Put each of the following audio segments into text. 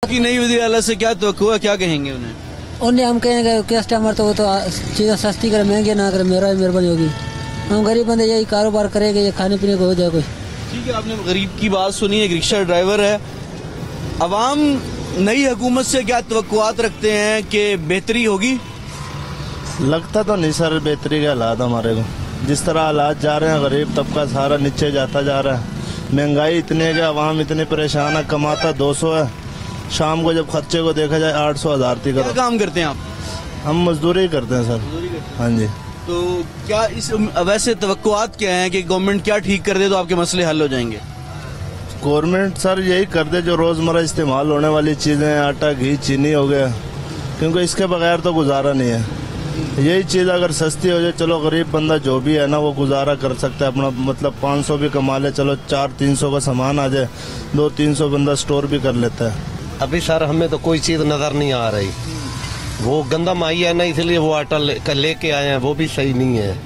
की नई वज़ीर आला से क्या तवक्कुआ है, क्या कहेंगे उन्हें हम कहेंगे कस्टमर तो वो तो चीज़ें सस्ती करे, महंगी ना करे, मेरा मेहरबानी होगी। हम गरीब बंदे यही कारोबार करेंगे, ये खाने पीने को हो जाए कोई। ठीक है, आपने गरीब की बात सुनी। एक रिक्शा ड्राइवर है। अवाम नई हुकूमत से क्या तवक्कुआत रखते हैं कि बेहतरी होगी? लगता तो नहीं सर बेहतरी के हालात हमारे को, जिस तरह हालात जा रहे हैं गरीब तबका सारा नीचे जाता जा रहा है। महंगाई इतनी है कि अवाम इतने परेशान है, कमाता 200 है, शाम को जब खर्चे को देखा जाए 800-1000 तक। क्या काम करते हैं आप? हम मजदूरी करते हैं सर। हाँ जी। तो क्या इस वैसे तवक्कुआत क्या है कि गवर्नमेंट क्या ठीक कर दे तो आपके मसले हल हो जाएंगे? गवर्नमेंट सर यही कर दे जो रोजमर्रा इस्तेमाल होने वाली चीजें, आटा घी चीनी हो गया, क्योंकि इसके बगैर तो गुजारा नहीं है। यही चीज अगर सस्ती हो जाए, चलो गरीब बंदा जो भी है ना वो गुजारा कर सकता है अपना, मतलब 500 भी कमा ले, चलो 400-300 का सामान आ जाए, 200-300 बंदा स्टोर भी कर लेता है। अभी सर हमें तो कोई चीज नजर नहीं आ रही। वो गंदा माई है ना, इसलिए वो आटा लेके आए हैं, वो भी सही नहीं है।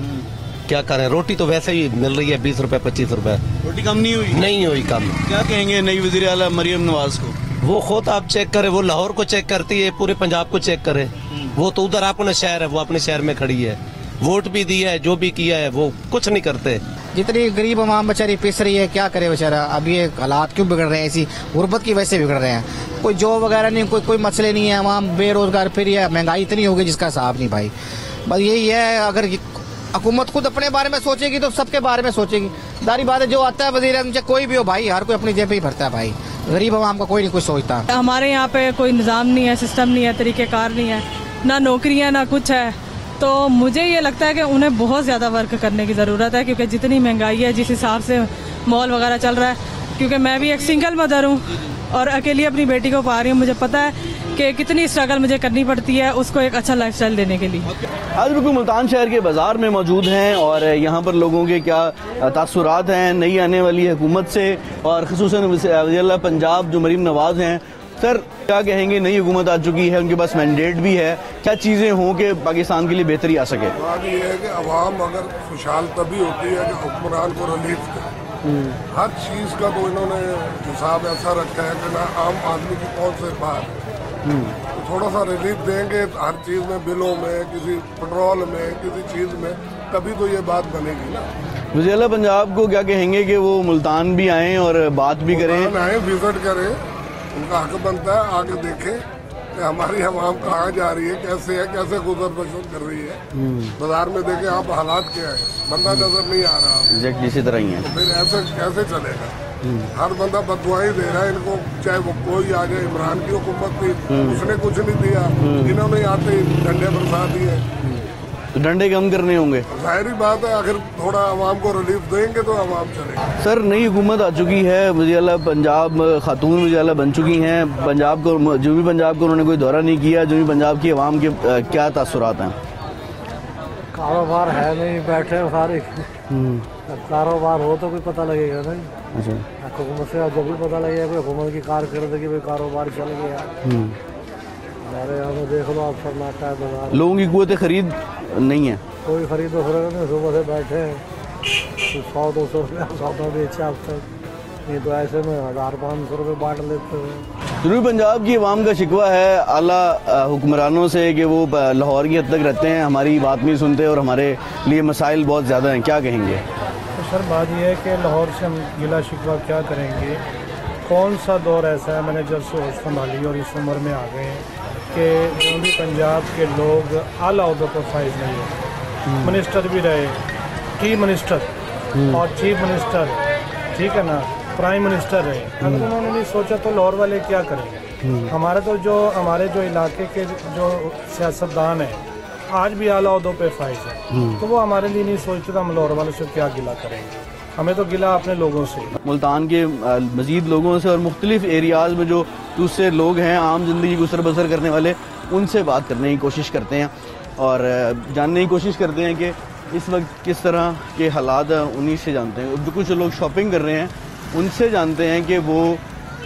क्या करें, रोटी तो वैसे ही मिल रही है 20 रुपए 25 रुपए। रोटी कम नहीं हुई? नहीं हुई कम। क्या कहेंगे नई वज़ीर आला मरियम नवाज को? वो खुद आप चेक करे, वो लाहौर को चेक करती है, पूरे पंजाब को चेक करे। वो तो उधर अपने शहर है, वो अपने शहर में खड़ी है, वोट भी दिया है, जो भी किया है वो कुछ नहीं करते। जितनी गरीब आवाम बेचारी पिस रही है, क्या करे बेचारा। अब ये हालात क्यों बिगड़ रहे हैं, ऐसी गुर्बत की वजह से बिगड़ रहे हैं। कोई जॉब वगैरह नहीं, कोई मसले नहीं है, आवाम बेरोजगार फिर है, महंगाई इतनी होगी जिसका हिसाब नहीं भाई। बस यही है, अगर हुकूमत खुद अपने बारे में सोचेगी तो सबके बारे में सोचेगी। दारी बात है, जो आता है वजीर आज़म कोई भी हो भाई, हर कोई अपनी जेब पे ही भरता है भाई। गरीब आवाम का कोई नहीं कुछ सोचता। हमारे यहाँ पे कोई निज़ाम नहीं है, सिस्टम नहीं है, तरीक़ेकार नहीं है, ना नौकरियाँ ना कुछ है। तो मुझे ये लगता है कि उन्हें बहुत ज़्यादा वर्क करने की ज़रूरत है, क्योंकि जितनी महंगाई है, जिस हिसाब से मॉल वगैरह चल रहा है, क्योंकि मैं भी एक सिंगल मदर हूँ और अकेली अपनी बेटी को पा रही हूँ। मुझे पता है कि कितनी स्ट्रगल मुझे करनी पड़ती है उसको एक अच्छा लाइफस्टाइल देने के लिए। आज बिल्कुल मुल्तान शहर के बाजार में मौजूद हैं और यहाँ पर लोगों के क्या तासुरात हैं नई आने वाली हुकूमत से, और ख़ुसूसन वज़ीर पंजाब जो मरीम नवाज हैं। सर क्या कहेंगे, नई हुकूमत आ चुकी है, उनके पास मैंडेट भी है, क्या चीज़ें हों कि पाकिस्तान के लिए बेहतरी आ सके? बात ये है कि अवाम अगर खुशहाल तभी होती है कि हुक्मरान को रिलीफ दे। हर चीज़ का तो इन्होंने हिसाब ऐसा रखा है कि ना आम आदमी की पहुंच से बाहर। तो थोड़ा सा रिलीफ देंगे हर चीज़ में, बिलों में, किसी पेट्रोल में, किसी चीज़ में, तभी तो ये बात बनेगी ना। वज़ीर पंजाब को क्या कहेंगे कि वो मुल्तान भी आएँ और बात भी करें? आए, विजिट करें, उनका हक बनता है, आगे देखें कि हमारी आवाम कहाँ जा रही है, कैसे है, कैसे गुजर बसर कर रही है। बाजार में देखें आप हालात क्या है, बंदा नजर नहीं आ रहा। एग्जैक्टली इसी तरह ही है। तो फिर ऐसे कैसे चलेगा? हर बंदा बददुआएं दे रहा है इनको, चाहे वो कोई आ जाए। इमरान की हुकूमत थी, उसने कुछ नहीं दिया, इन्होंने आते ही डंडे बरसा दिए। तो डंडे कम करने होंगे। जाहिर बात है, अगर थोड़ा आवाम को रिलीफ देंगे तो आवाम चलेगी। सर नई हुकूमत आ चुकी है, वज़ीर पंजाब खातून वज़ीर बन चुकी हैं। पंजाब को जो भी पंजाब को उन्होंने कोई दौरा नहीं किया, जो भी पंजाब की आवाम के क्या तासुरात हैं? कारोबार है नहीं, बैठे सारे। कारोबार हो तो कोई पता लगेगा नहीं। अच्छा, हुकूमत से जब भी पता लगेगा कि हुकूमत की कारकर्दगी में कारोबार चल गया। हमारे यहाँ में देख लो आप, सन्नाटा है बाजार। लोगों की कुव्वत खरीद नहीं है, कोई खरीद तो नहीं। सुबह से बैठे हैं, 100-200 रुपया सौदा बेचा अब तक, ये तो ऐसे में 1000-500 रुपये बांट लेते हैं। जनूबी पंजाब की आवाम का शिकवा है आला हुक्मरानों से कि वो लाहौर की हद तक रहते हैं, हमारी बात नहीं सुनते और हमारे लिए मसाइल बहुत ज़्यादा हैं। क्या कहेंगे? तो सर बात यह है कि लाहौर से हम गिला शिकवा क्या करेंगे? कौन सा दौर ऐसा है, मैंने जब से होश संभाली और इस उम्र में आ गए हैं कि जनूबी पंजाब के लोग आला अहदों पर फाइज नहीं है। मिनिस्टर भी रहे, की मिनिस्टर और चीफ मिनिस्टर, ठीक है ना, प्राइम मिनिस्टर रहे। अगर उन्होंने नहीं सोचा तो लाहौर वाले क्या करेंगे? हमारे जो इलाके के जो सियासतदान हैं आज भी आला अहदों पे फाइज है, तो वो हमारे लिए नहीं सोचते तो हम लाहौर वाले से क्या गिला करेंगे? हमें तो गिला अपने लोगों से, मुल्तान के मज़ीद लोगों से और मुख्तलिफ एरियाज़ में जो दूसरे लोग हैं आम जिंदगी गुजर बसर करने वाले, उनसे बात करने की कोशिश करते हैं और जानने की कोशिश करते हैं कि इस वक्त किस तरह के हालात हैं, उन्हीं से जानते हैं। जो कुछ लोग शॉपिंग कर रहे हैं उनसे जानते हैं कि वो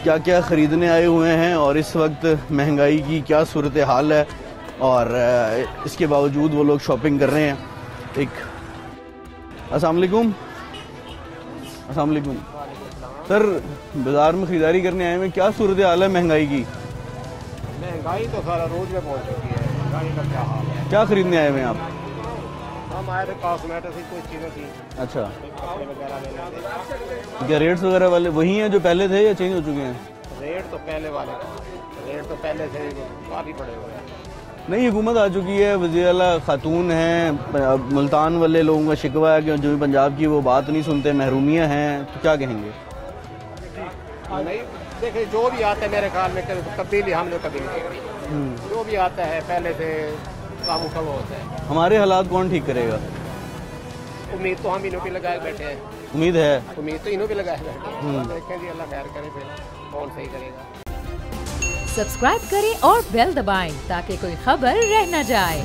क्या क्या ख़रीदने आए हुए हैं और इस वक्त महंगाई की क्या सूरत हाल है, और इसके बावजूद वो लोग शॉपिंग कर रहे हैं। एक अस्सलाम वालेकुम। अस्सलाम वालेकुम सर, बाज़ार में ख़रीदारी करने आए हैं, क्या सूरत हाल है महंगाई की? महंगाई तो सारा रोज में पहुंच चुकी है, महंगाई का क्या हाल है। क्या खरीदने आए हुए हैं आप? हम आए थे कॉस्मेटिक से कोई चीज़ें थी, अच्छा, कपड़े वगैरह लेने थे। क्या रेट्स वगैरह वाले वही हैं जो पहले थे या चेंज हो चुके हैं? रेट तो पहले वाले, रेट तो पहले से काफ़ी बढ़े हुए हैं। नई हुकूमत आ चुकी है, वज़ीर आला खातून हैं, मुल्तान वाले लोगों का शिकवा है कि जो पंजाब की वो बात नहीं सुनते, महरूमियाँ हैं, तो क्या कहेंगे? नहीं देखिए, जो भी आता है मेरे ख्याल में तब्दीली हमने कभी नहीं करी। जो भी आता है पहले से काम होता है। हमारे हालात कौन ठीक करेगा? उम्मीद तो हम इन्हों पे लगाए बैठे हैं। उम्मीद है, उम्मीद तो इन्हों पे लगाए बैठे हैं। देखें जी, अल्लाह खैर करे, फिर कौन सही करेगा। सब्सक्राइब करें और बेल दबाएं ताकि कोई खबर रह न जाए।